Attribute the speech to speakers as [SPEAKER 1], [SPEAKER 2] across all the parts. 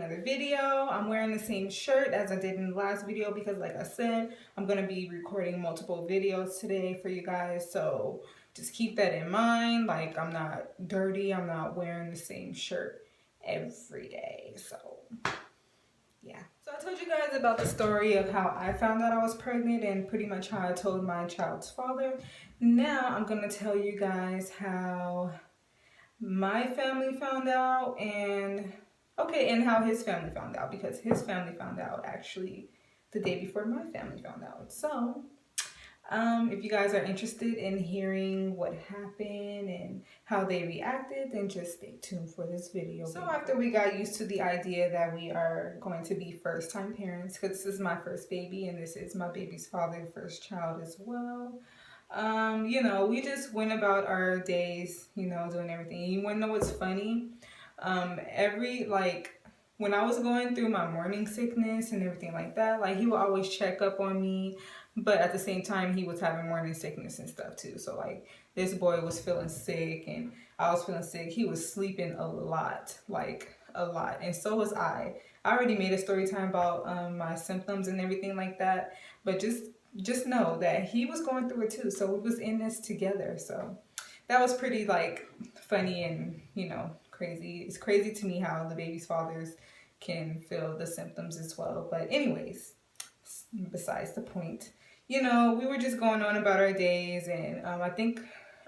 [SPEAKER 1] another video. I'm wearing the same shirt as I did in the last video because like I said, I'm going to be recording multiple videos today for you guys. So just keep that in mind. Like, I'm not dirty. I'm not wearing the same shirt every day. So yeah. So I told you guys about the story of how I found out I was pregnant and pretty much how I told my child's father. Now I'm going to tell you guys how my family found out and how his family found out, because his family found out actually the day before my family found out. So if you guys are interested in hearing what happened and how they reacted, then just stay tuned for this video. So after we got used to the idea that we are going to be first-time parents, because this is my first baby and this is my baby's father's first child as well, you know, we just went about our days, you know, doing everything. You want to know what's funny? When I was going through my morning sickness and everything like that, like, he would always check up on me, but at the same time, he was having morning sickness and stuff too. So like, this boy was feeling sick and I was feeling sick. He was sleeping a lot, like a lot. And so was I. I already made a story time about my symptoms and everything like that, but just know that he was going through it too. So we was in this together. So that was pretty like funny and, you know, crazy. It's crazy to me how the baby's fathers can feel the symptoms as well. But anyways, besides the point, you know, we were just going on about our days. And I think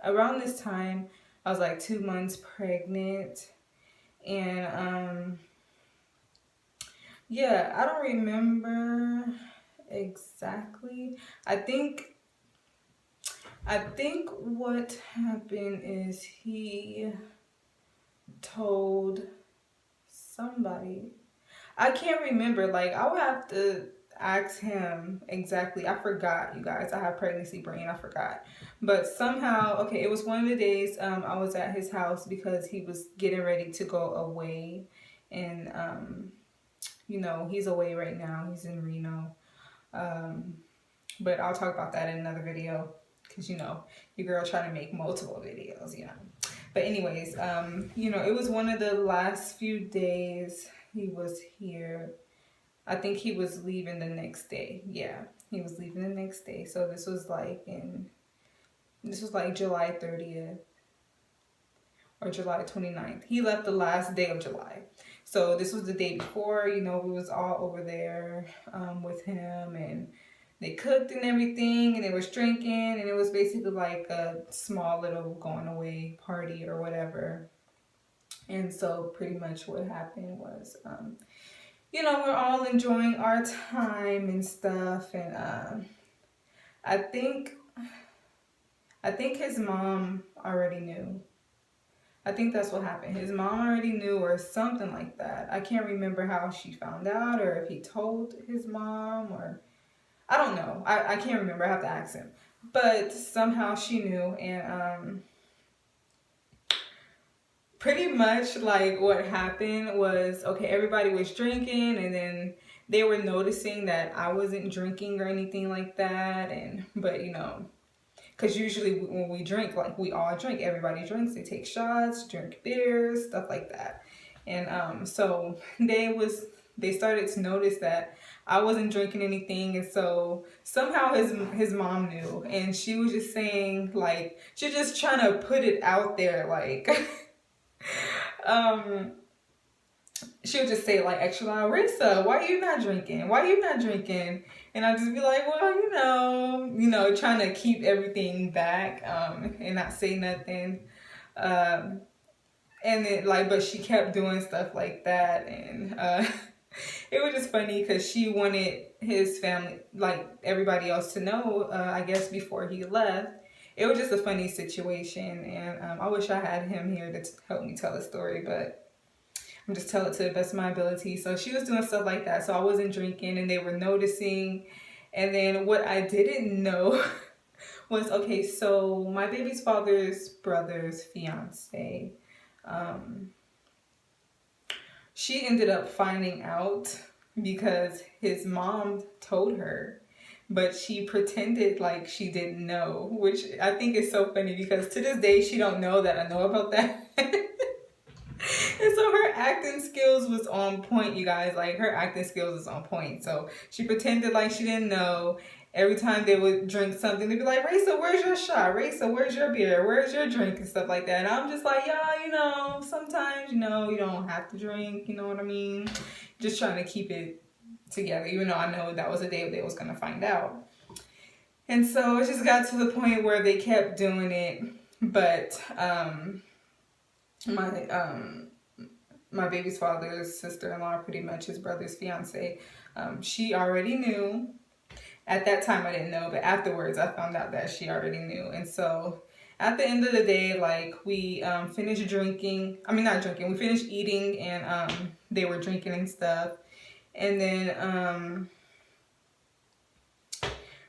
[SPEAKER 1] around this time, I was like 2 months pregnant. And yeah, I don't remember exactly. I think what happened is he told somebody. I can't remember. Like, I would have to ask him exactly. I forgot, you guys. I have pregnancy brain. I forgot. But somehow, okay, it was one of the days I was at his house because he was getting ready to go away. And, you know, he's away right now. He's in Reno. But I'll talk about that in another video because, you know, your girl trying to make multiple videos, you know. But anyways, you know, it was one of the last few days he was here. I think he was leaving the next day. Yeah, he was leaving the next day. So this was like July 30th or July 29th. He left the last day of July. So this was the day before, you know, we was all over there with him, and they cooked and everything, and they was drinking, and it was basically like a small little going away party or whatever. And so pretty much what happened was, you know, we're all enjoying our time and stuff. And I think his mom already knew. I think that's what happened. His mom already knew or something like that. I can't remember how she found out or if he told his mom, or I don't know. I can't remember. I have to ask him. But somehow she knew. And pretty much like what happened was, okay, everybody was drinking, and then they were noticing that I wasn't drinking or anything like that. But you know, because usually when we drink, like, we all drink. Everybody drinks. They take shots, drink beers, stuff like that. And so they started to notice that I wasn't drinking anything. And so somehow his mom knew. And she was just saying, like, she's just trying to put it out there, like, she would just say, like, extra loud, Risa, why are you not drinking? Why are you not drinking? And I'd just be like, well, you know, trying to keep everything back and not say nothing. And then, like, but she kept doing stuff like that. And it was just funny because she wanted his family, like everybody else, to know, I guess, before he left. It was just a funny situation. And I wish I had him here to help me tell the story, but I'm just telling it to the best of my ability. So she was doing stuff like that. So I wasn't drinking, and they were noticing. And then what I didn't know was, okay, so my baby's father's brother's fiance, she ended up finding out because his mom told her, but she pretended like she didn't know, which I think is so funny because to this day she don't know that I know about that. And so her acting skills was on point, you guys. Like, her acting skills is on point. So she pretended like she didn't know. Every time they would drink something, they'd be like, Raisa, where's your shot? Raisa, where's your beer? Where's your drink? And stuff like that. And I'm just like, yeah, sometimes, you don't have to drink. You know what I mean? Just trying to keep it together, even though I know that was the day they was going to find out. And so it just got to the point where they kept doing it. But my baby's father's sister-in-law, pretty much his brother's fiance, she already knew. At that time, I didn't know, but afterwards, I found out that she already knew. And so at the end of the day, like, we finished drinking. I mean, not drinking. We finished eating, and they were drinking and stuff. And then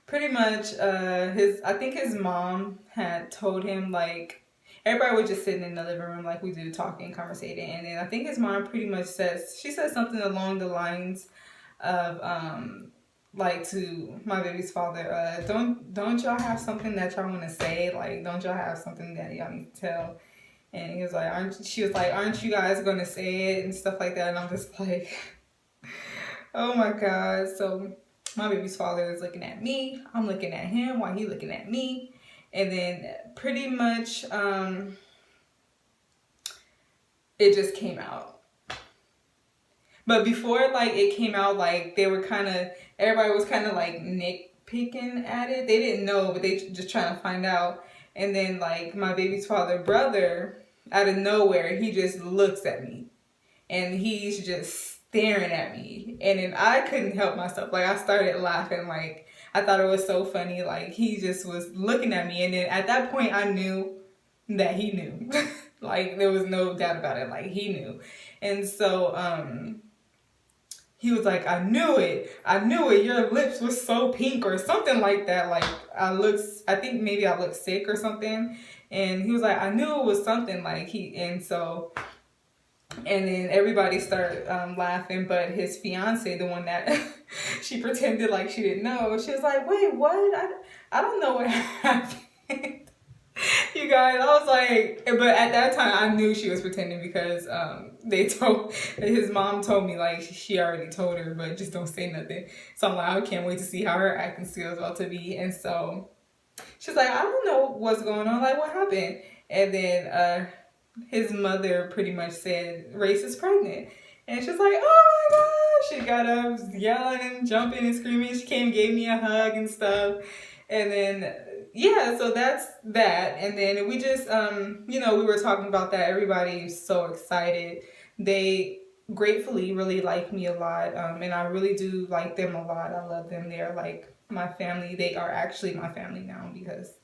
[SPEAKER 1] pretty much I think his mom had told him, like, everybody was just sitting in the living room like we do, talking, conversating. And then I think his mom pretty much said something along the lines of, like, to my baby's father, don't y'all have something that y'all want to say? Like, don't y'all have something that y'all need to tell? And he was like, aren't you guys going to say it? And stuff like that. And I'm just like, oh my God. So my baby's father is looking at me. I'm looking at him while he's looking at me. And then pretty much it just came out. But before, like, it came out, like, everybody was kind of like nitpicking at it. They didn't know, but they just trying to find out. And then, like, my baby's brother, out of nowhere, he just looks at me. And he's just staring at me. And then I couldn't help myself. Like, I started laughing. Like, I thought it was so funny. Like, he just was looking at me. And then at that point, I knew that he knew. Like, there was no doubt about it. Like, he knew. And so, he was like, I knew it. Your lips were so pink or something like that. Like, I think maybe I looked sick or something. And he was like, I knew it was something, like, and then everybody started laughing, but his fiance, the one that she pretended like she didn't know, she was like, wait, what? I don't know what happened. You guys, I was like, but at that time I knew she was pretending because his mom told me, like, she already told her, but just don't say nothing. So I'm like, I can't wait to see how her acting skills is about to be. And so she's like, I don't know what's going on, like, what happened? And then his mother pretty much said, Race is pregnant. And she's like, oh my gosh. She got up yelling and jumping and screaming. She came and gave me a hug and stuff. And then, yeah, so that's that. And then we just, we were talking about that. Everybody's so excited. They gratefully really like me a lot. And I really do like them a lot. I love them. They're like my family. They are actually my family now because,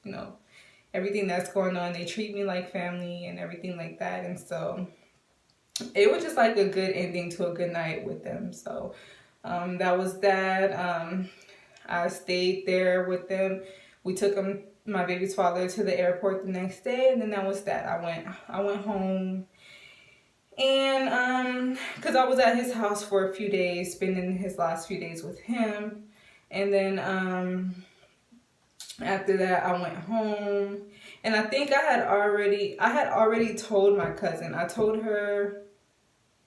[SPEAKER 1] everything that's going on, they treat me like family and everything like that. And so it was just like a good ending to a good night with them. So that was that. I stayed there with them. We took my baby's father, to the airport the next day, and then that was that. I went home, and because I was at his house for a few days, spending his last few days with him, and then after that I went home, and I think I had already told my cousin. I told her,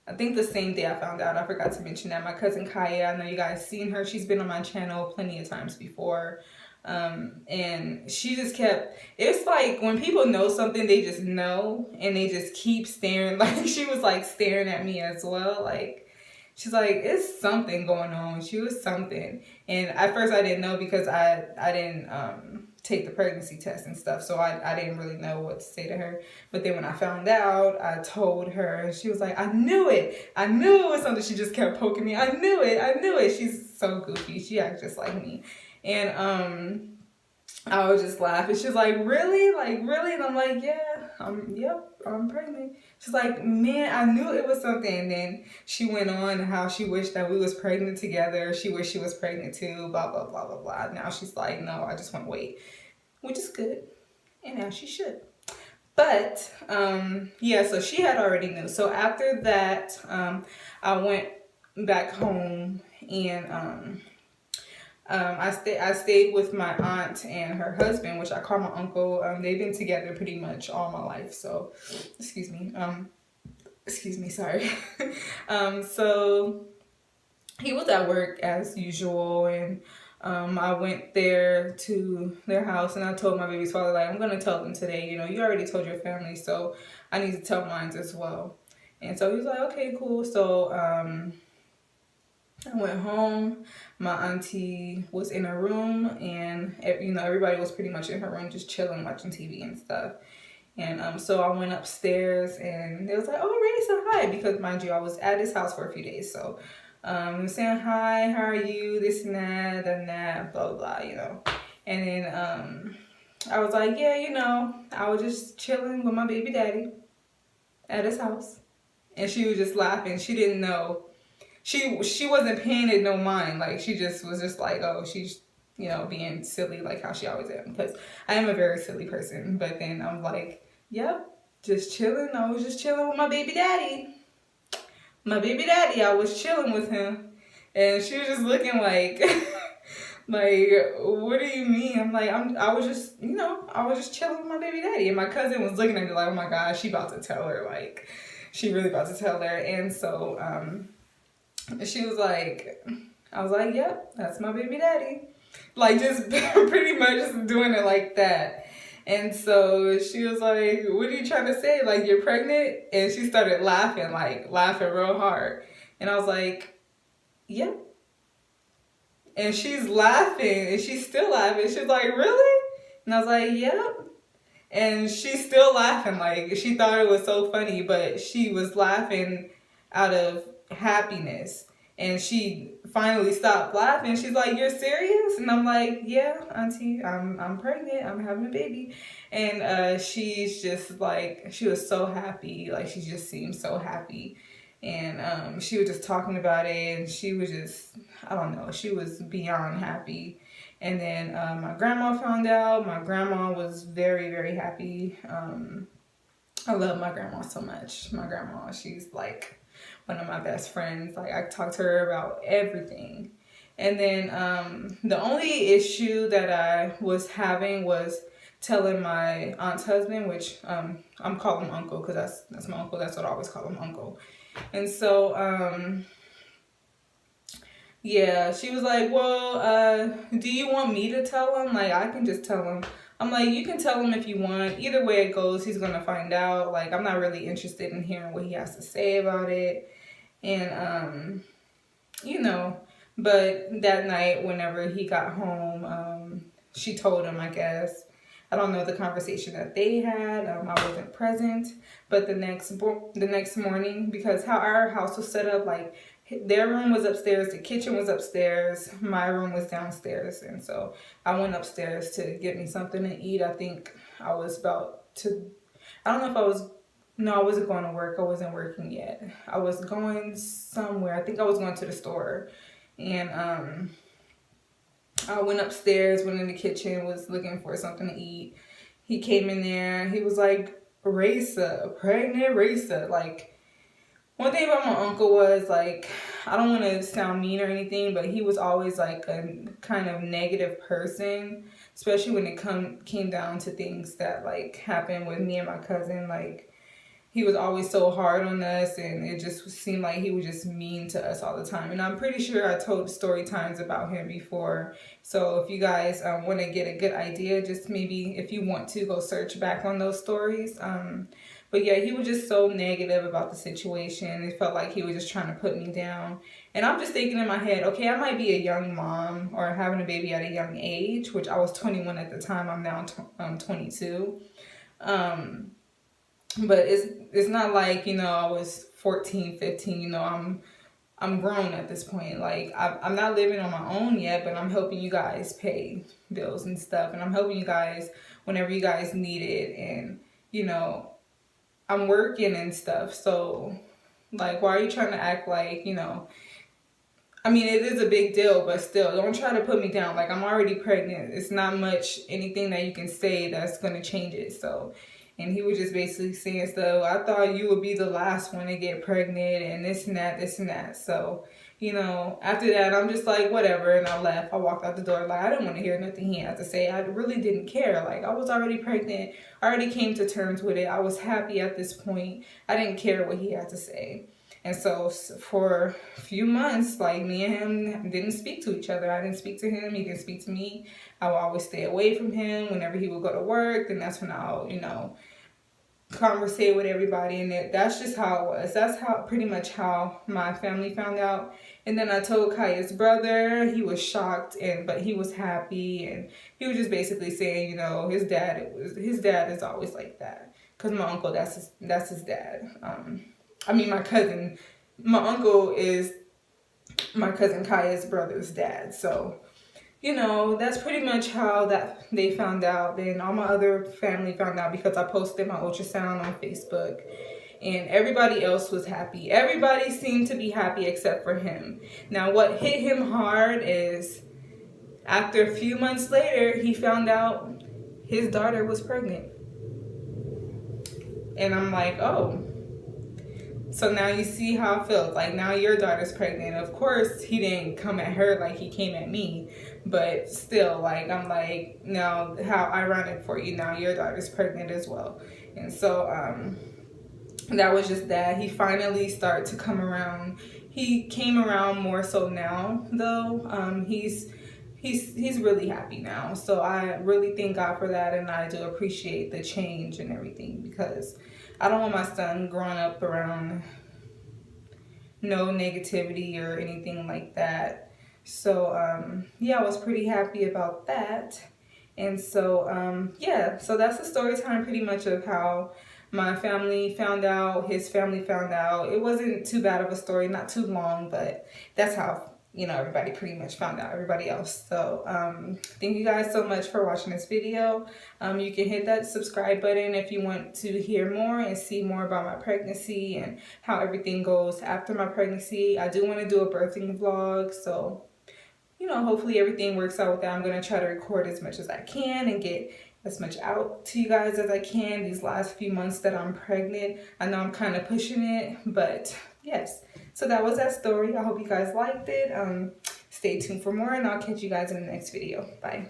[SPEAKER 1] I think the same day I found out. I forgot to mention that my cousin Kaya, I know you guys seen her. She's been on my channel plenty of times before. And she just kept, it's like when people know something, they just know and they just keep staring. Like, she was like staring at me as well. Like, she's like, it's something going on. She was something. And at first I didn't know because I didn't take the pregnancy test and stuff. So I didn't really know what to say to her. But then when I found out, I told her. She was like, I knew it. I knew it was something. She just kept poking me. I knew it. She's so goofy. She acts just like me. And I was just laughing. She's like, really? Like, really? And I'm like, yeah, I'm pregnant. She's like, man, I knew it was something. And then she went on how she wished that we was pregnant together. She wished she was pregnant too, blah, blah, blah, blah, blah. Now she's like, no, I just want to wait, which is good. And now she should. But, yeah, so she had already knew. So after that, I went back home and, I stayed with my aunt and her husband, which I call my uncle. They've been together pretty much all my life. So, excuse me. excuse me, sorry. So he was at work as usual, and I went there to their house, and I told my baby's father, like, I'm gonna tell them today, you know, you already told your family, so I need to tell mine as well. And so he was like, okay, cool. So I went home. My auntie was in her room, and you know, everybody was pretty much in her room, just chilling, watching TV and stuff. And so I went upstairs, and it was like, oh, Ray, said hi, because mind you, I was at his house for a few days. So saying hi, how are you, this and that, blah, blah, blah, you know. And then I was like, yeah, you know, I was just chilling with my baby daddy at his house. And she was just laughing. She didn't know. She wasn't paying it no mind. Like, she just was just like, oh, she's, you know, being silly, like how she always is. Because I am a very silly person. But then I'm like, yep, just chilling. I was just chilling with my baby daddy. My baby daddy, I was chilling with him. And she was just looking like, like, what do you mean? I'm like, I was just, you know, I was just chilling with my baby daddy. And my cousin was looking at me like, oh my gosh, she about to tell her. Like, she really about to tell her. And so she was like, I was like, yep, that's my baby daddy. Like, just pretty much just doing it like that. And so she was like, what are you trying to say? Like, you're pregnant? And she started laughing, like, laughing real hard. And I was like, yep. And she's laughing, and she's still laughing. She was like, really? And I was like, yep. And she's still laughing, like, she thought it was so funny, but she was laughing out of happiness. And she finally stopped laughing. She's like, you're serious? And I'm like, yeah, auntie, I'm pregnant. I'm having a baby. And she's just like, she was so happy. Like, she just seemed so happy. And she was just talking about it, and she was just, I don't know, she was beyond happy. And then my grandma found out. My grandma was very, very happy. I love my grandma so much. My grandma, she's like one of my best friends. Like, I talk to her about everything. And then the only issue that I was having was telling my aunt's husband, which I'm calling him uncle, because that's my uncle. That's what I always call him, uncle. And so yeah, she was like, well, do you want me to tell him? Like, I can just tell him. I'm like, you can tell him if you want. Either way it goes, he's going to find out. Like, I'm not really interested in hearing what he has to say about it. And, you know, but that night, whenever he got home, she told him, I guess. I don't know the conversation that they had. I wasn't present. But the next morning, because how our house was set up, like, their room was upstairs, the kitchen was upstairs, my room was downstairs. And so I went upstairs to get me something to eat. I think I was about to, I don't know if I was, no, I wasn't going to work. I wasn't working yet. I was going somewhere. I think I was going to the store. And I went upstairs, went in the kitchen, was looking for something to eat. He came in there. He was like, Raisa, pregnant Raisa. Like, one thing about my uncle was, like, I don't want to sound mean or anything, but he was always like a kind of negative person, especially when it came down to things that like happened with me and my cousin. Like, he was always so hard on us, and it just seemed like he was just mean to us all the time. And I'm pretty sure I told story times about him before. So if you guys want to get a good idea, just maybe if you want to go search back on those stories. But yeah, he was just so negative about the situation. It felt like he was just trying to put me down. And I'm just thinking in my head, okay, I might be a young mom or having a baby at a young age, which I was 21 at the time. I'm now 22. But it's not like, you know, I was 14, 15, you know, I'm grown at this point. Like, I'm not living on my own yet, but I'm helping you guys pay bills and stuff. And I'm helping you guys whenever you guys need it. And, you know, I'm working and stuff. So, like, why are you trying to act like, you know, I mean, it is a big deal, but still, don't try to put me down. Like, I'm already pregnant. It's not much anything that you can say that's going to change it. So, and he was just basically saying stuff, I thought you would be the last one to get pregnant and this and that, this and that. So, you know, after that, I'm just like, whatever. And I left. I walked out the door. Like, I didn't want to hear nothing he had to say. I really didn't care. Like, I was already pregnant. I already came to terms with it. I was happy at this point. I didn't care what he had to say. And so for a few months, like, me and him didn't speak to each other. I didn't speak to him. He didn't speak to me. I would always stay away from him. Whenever he would go to work, then that's when I'll, you know, conversate with everybody, and that's just how it was. That's how pretty much how my family found out. And then I told Kaya's brother. He was shocked, but he was happy, and he was just basically saying, you know, his dad is always like that, because my uncle, that's his dad. I mean, my uncle is my cousin Kaya's brother's dad. So, you know, that's pretty much how that they found out. Then all my other family found out because I posted my ultrasound on Facebook, and everybody else was happy. Everybody seemed to be happy except for him. Now, what hit him hard is after a few months later, he found out his daughter was pregnant. And I'm like, oh. So now you see how it feels. Like, now your daughter's pregnant. Of course, he didn't come at her like he came at me. But still, like, I'm like, no, how ironic for you. Now your daughter's pregnant as well. And so that was just that. He finally started to come around. He came around more so now, though. He's really happy now. So I really thank God for that. And I do appreciate the change and everything, because I don't want my son growing up around no negativity or anything like that. So yeah, I was pretty happy about that. And so yeah, so that's the story time pretty much of how my family found out, his family found out. It wasn't too bad of a story, not too long, but that's how, you know, everybody pretty much found out, everybody else. So thank you guys so much for watching this video. You can hit that subscribe button if you want to hear more and see more about my pregnancy and how everything goes after my pregnancy. I do want to do a birthing vlog, so, you know, hopefully everything works out with that. I'm going to try to record as much as I can and get as much out to you guys as I can these last few months that I'm pregnant. I know I'm kind of pushing it, but yes. So that was that story. I hope you guys liked it. Stay tuned for more, and I'll catch you guys in the next video. Bye.